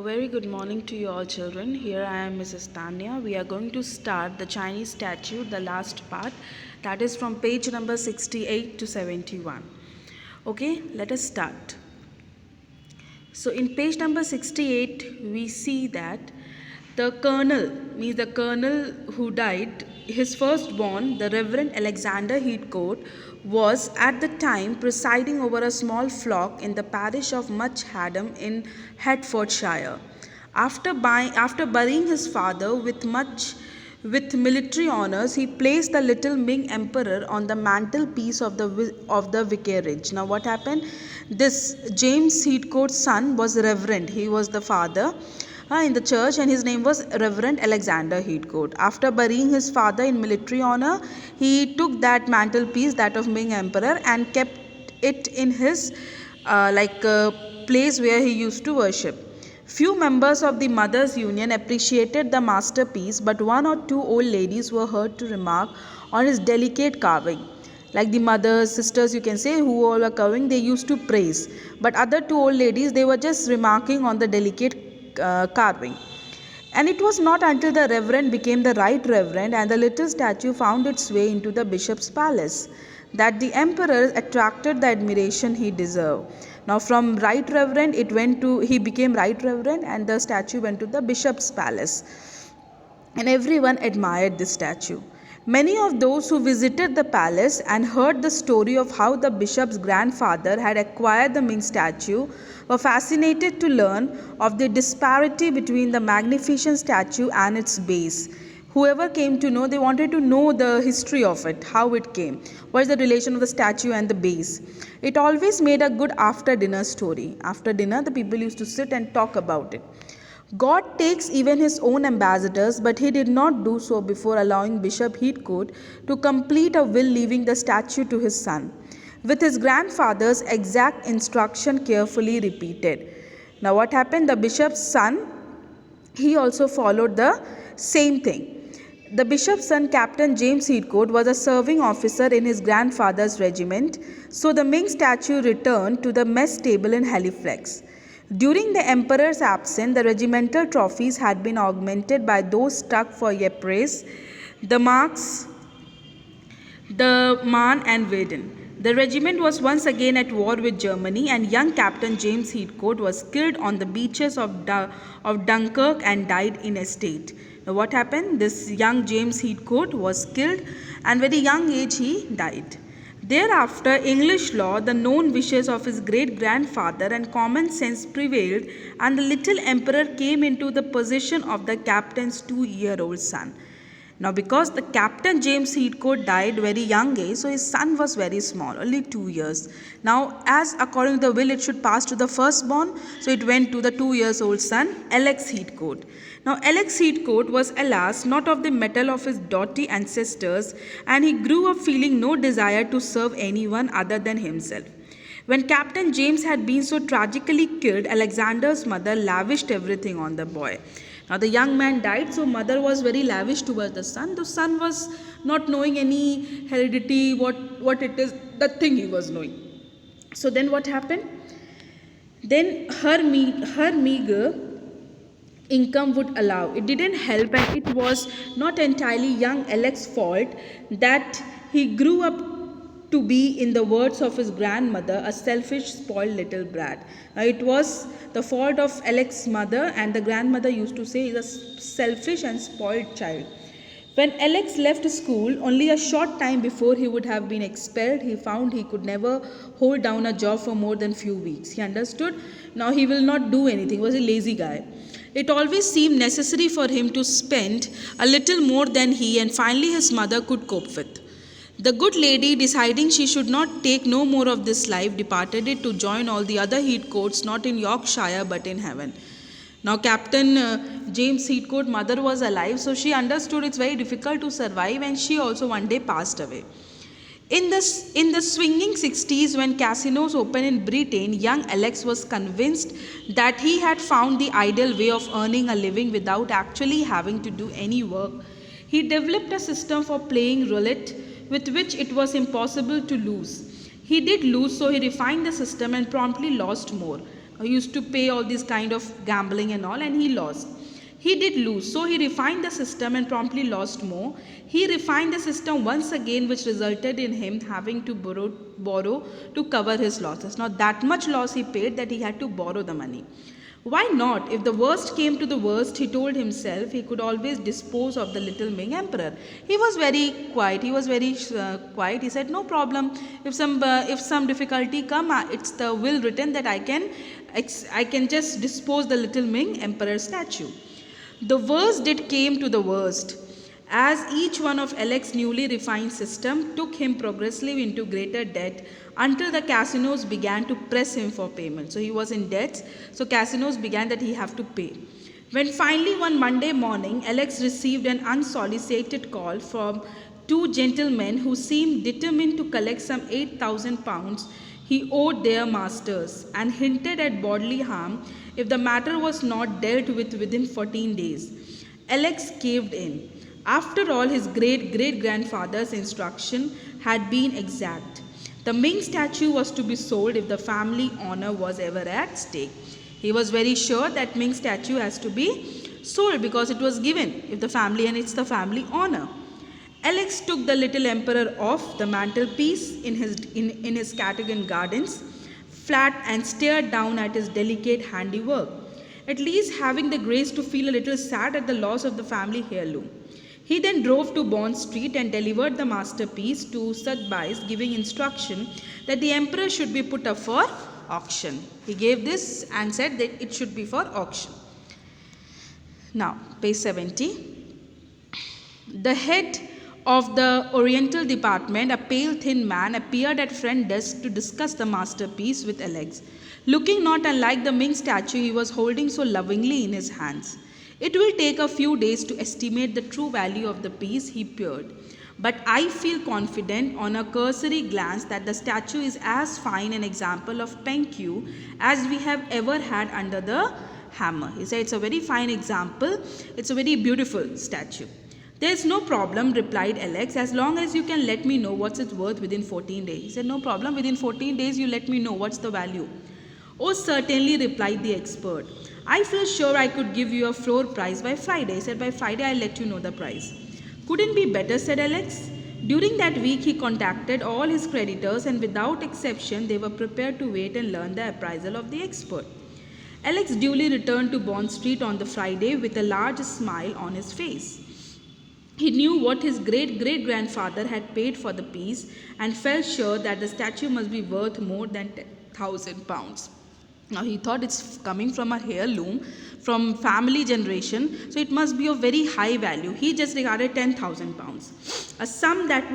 very good morning to you all children. Here I am Mrs. Tanya. We are going to start the Chinese statue, the last part, that is from page number 68 to 71. Okay, let us start. So in page number 68 we see that the colonel, means the colonel who died, his firstborn, the Reverend Alexander Heathcote, was at the time presiding over a small flock in the parish of Much Haddam in Hertfordshire. After burying his father with military honors, he placed the little Ming emperor on the mantelpiece of the vicarage. Now, what happened? This James Heathcote's son was Reverend. He was the father in the church, and his name was Reverend Alexander Heathcote. After burying his father in military honor, he took that mantelpiece, that of Ming emperor, and kept it in his place where he used to worship. Few members of the Mothers' Union appreciated the masterpiece, but one or two old ladies were heard to remark on his delicate carving. Like the mothers, sisters, you can say, who all were carving, they used to praise. But other two old ladies, they were just remarking on the delicate carving. And it was not until the Reverend became the Right Reverend and the little statue found its way into the bishop's palace that the emperor attracted the admiration he deserved. Now from Right Reverend he became Right Reverend, and the statue went to the bishop's palace. And everyone admired this statue. Many of those who visited the palace and heard the story of how the bishop's grandfather had acquired the Ming statue were fascinated to learn of the disparity between the magnificent statue and its base. Whoever came to know, they wanted to know the history of it, how it came, what is the relation of the statue and the base. It always made a good after dinner story. After dinner, the people used to sit and talk about it. God takes even his own ambassadors, but he did not do so before allowing Bishop Heathcote to complete a will leaving the statue to his son, with his grandfather's exact instruction carefully repeated. Now what happened? The bishop's son, he also followed the same thing. The bishop's son, Captain James Heathcote, was a serving officer in his grandfather's regiment, so the Ming statue returned to the mess table in Halifax. During the emperor's absence, the regimental trophies had been augmented by those struck for Ypres, the Marks, the Marne and Verdun. The regiment was once again at war with Germany, and young Captain James Heathcote was killed on the beaches of Dunkirk and died in a state. Now what happened? This young James Heathcote was killed, and very young age he died. Thereafter, English law, the known wishes of his great-grandfather, and common sense prevailed, and the little emperor came into the possession of the captain's 2-year-old son. Now, because the Captain James Heathcote died very young age, so his son was very small, only 2 years. Now, as according to the will, it should pass to the firstborn, so it went to the 2-year-old son, Alex Heathcote. Now, Alex Heathcote was, alas, not of the mettle of his doughty ancestors, and he grew up feeling no desire to serve anyone other than himself. When Captain James had been so tragically killed, Alexander's mother lavished everything on the boy. Now the young man died, so mother was very lavish towards the son. The son was not knowing any heredity, what it is, that thing he was knowing. So then what happened? Then her meager income would allow. It didn't help, and it was not entirely young Alex's fault that he grew up to be, in the words of his grandmother, a selfish, spoiled little brat. Now, it was the fault of Alex's mother, and the grandmother used to say, is a selfish and spoiled child. When Alex left school, only a short time before he would have been expelled, he found he could never hold down a job for more than few weeks. He understood, now he will not do anything. He was a lazy guy. It always seemed necessary for him to spend a little more than he and finally his mother could cope with. The good lady, deciding she should not take no more of this life, departed it to join all the other Heathcotes, not in Yorkshire but in heaven. Now Captain James Heathcote's mother was alive, so she understood it's very difficult to survive, and she also one day passed away. In the swinging 60s, when casinos opened in Britain, young Alex was convinced that he had found the ideal way of earning a living without actually having to do any work. He developed a system for playing roulette with which it was impossible to lose. He did lose, so he refined the system and promptly lost more. He used to pay all these kind of gambling and all, and he lost. He did lose, so he refined the system and promptly lost more. He refined the system once again, which resulted in him having to borrow to cover his losses. Now, that much loss he paid that he had to borrow the money. Why not? If the worst came to the worst, he told himself, he could always dispose of the little Ming emperor. He was very quiet. He was very quiet. He said, no problem. If some difficulty come, it's the will written that I can just dispose the little Ming emperor statue. The worst did came to the worst, as each one of Alex's newly refined system took him progressively into greater debt until the casinos began to press him for payment. So he was in debt, so casinos began that he have to pay. When finally one Monday morning, Alex received an unsolicited call from two gentlemen who seemed determined to collect some 8,000 pounds he owed their masters, and hinted at bodily harm if the matter was not dealt with within 14 days. Alex caved in. After all, his great-great-grandfather's instruction had been exact. The Ming statue was to be sold if the family honor was ever at stake. He was very sure that Ming statue has to be sold because it was given if the family, and it's the family honor. Alex took the little emperor off the mantelpiece in his Cadogan Gardens flat and stared down at his delicate handiwork, at least having the grace to feel a little sad at the loss of the family heirloom. He then drove to Bond Street and delivered the masterpiece to Sadbais, giving instruction that the emperor should be put up for auction. He gave this and said that it should be for auction. Now, page 70. The head of the Oriental department, a pale thin man, appeared at front desk to discuss the masterpiece with Alex, looking not unlike the Ming statue he was holding so lovingly in his hands. It will take a few days to estimate the true value of the piece, he peered, but I feel confident on a cursory glance that the statue is as fine an example of Penghu as we have ever had under the hammer. He said it's a very fine example, it's a very beautiful statue. There's no problem, replied Alex, as long as you can let me know what's it worth within 14 days. He said, no problem, within 14 days you let me know what's the value. Oh, certainly, replied the expert. I feel sure I could give you a floor price by Friday. He said, by Friday I'll let you know the price. Couldn't be better, said Alex. During that week he contacted all his creditors, and without exception they were prepared to wait and learn the appraisal of the expert. Alex duly returned to Bond Street on the Friday with a large smile on his face. He knew what his great-great-grandfather had paid for the piece and felt sure that the statue must be worth more than 10,000 pounds. Now he thought it's coming from a heirloom, from family generation, so it must be of very high value. He just regarded 10,000 pounds, a sum that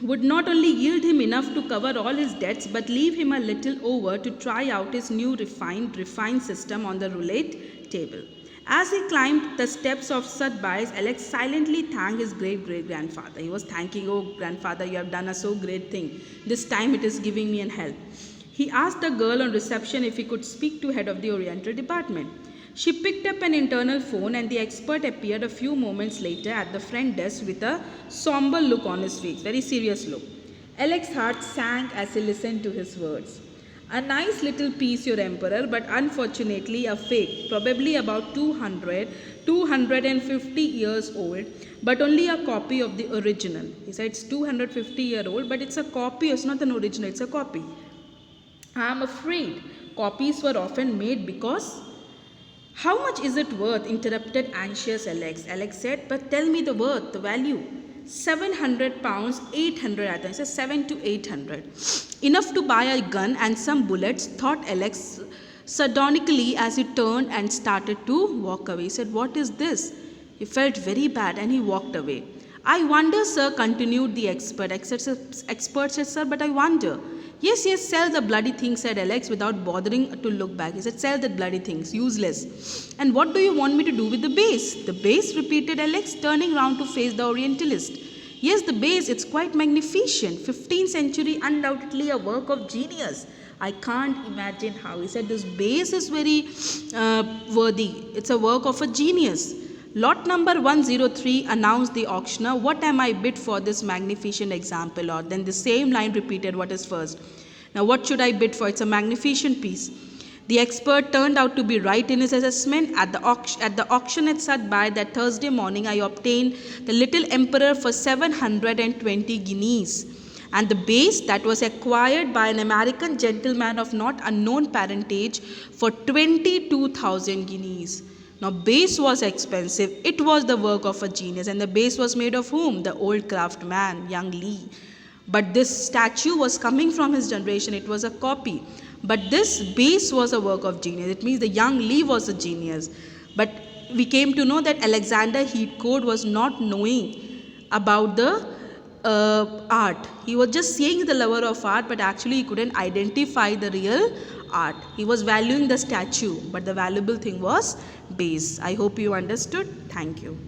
would not only yield him enough to cover all his debts, but leave him a little over to try out his new refined system on the roulette table. As he climbed the steps of Sadbais, Alex silently thanked his great-great-grandfather. He was thanking, oh grandfather, you have done a so great thing. This time it is giving me an help. He asked the girl on reception if he could speak to head of the Oriental department. She picked up an internal phone, and the expert appeared a few moments later at the front desk with a somber look on his face, very serious look. Alex's heart sank as he listened to his words. A nice little piece, your emperor, but unfortunately a fake, probably about 250 years old, but only a copy of the original. He said it's 250-year-old, but it's a copy, it's not an original, it's a copy. I am afraid copies were often made because... How much is it worth? Interrupted anxious Alex. Alex said, but tell me the worth, the value. 700 pounds, 800 I think. He said 7 to 800. Enough to buy a gun and some bullets, thought Alex sardonically as he turned and started to walk away. He said, what is this? He felt very bad and he walked away. I wonder, sir, continued the expert. Expert said, sir, but I wonder. Yes, sell the bloody thing, said Alex without bothering to look back. He said, sell the bloody things, useless. And what do you want me to do with the base? The base, repeated Alex, turning round to face the Orientalist. Yes, the base, it's quite magnificent. 15th century, undoubtedly a work of genius. I can't imagine how. He said, this base is very worthy. It's a work of a genius. Lot number 103, announced the auctioneer. What am I bid for this magnificent example? Or then the same line repeated what is first. Now, what should I bid for? It's a magnificent piece. The expert turned out to be right in his assessment. At the auction at Sudbury that Thursday morning, I obtained the Little Emperor for 720 guineas, and the base that was acquired by an American gentleman of not unknown parentage for 22,000 guineas. Now, base was expensive. It was the work of a genius, and the base was made of whom? The old craftsman, young Lee. But this statue was coming from his generation. It was a copy. But this base was a work of genius. It means the young Lee was a genius. But we came to know that Alexander Heathcote was not knowing about the art. He was just saying the lover of art, but actually he couldn't identify the real art. He was valuing the statue, but the valuable thing was base. I hope you understood. Thank you.